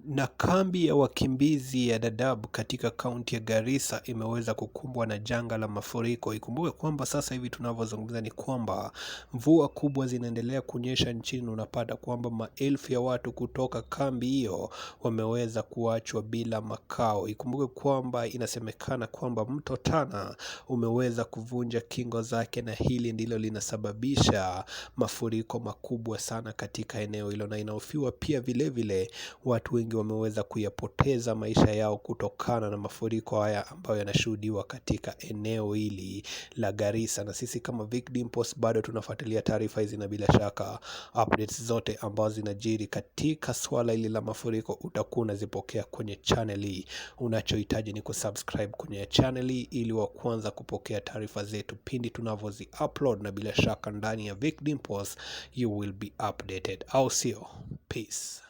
Na kambi ya wakimbizi ya DAADAB katika kaunti ya Garissa imeweza kukumbwa na janga la mafuriko. Ikumbuke kwamba sasa hivi tunavyozungumza ni kwamba mvua kubwa zinaendelea kunyesha nchini. Unapata kwamba maelfu ya watu kutoka kambi hiyo wameweza kuachwa bila makao. Ikumbuke kwamba inasemekana kwamba mto TANA umeweza kuvunja kingo zake, na hili ndilo linasababisha mafuriko makubwa sana katika eneo hilo, na inahofiwa pia vile watu wengi wameweza kuyapoteza maisha yao kutokana na mafuriko haya ambayo yanashuhudiwa katika eneo hili la Garissa. Na sisi kama Vic Dimples bado tunafuatilia taarifa hizi, na bila shaka updates zote ambazo zinajiri katika swala hili la mafuriko utakuwa unazipokea kwenye channel hii. Unachohitaji ni kusubscribe kwenye channel hii ili wa kwanza kupokea taarifa zetu pindi tunavyozi upload, na bila shaka ndani ya Vic Dimples you will be updated. Au sio? Peace.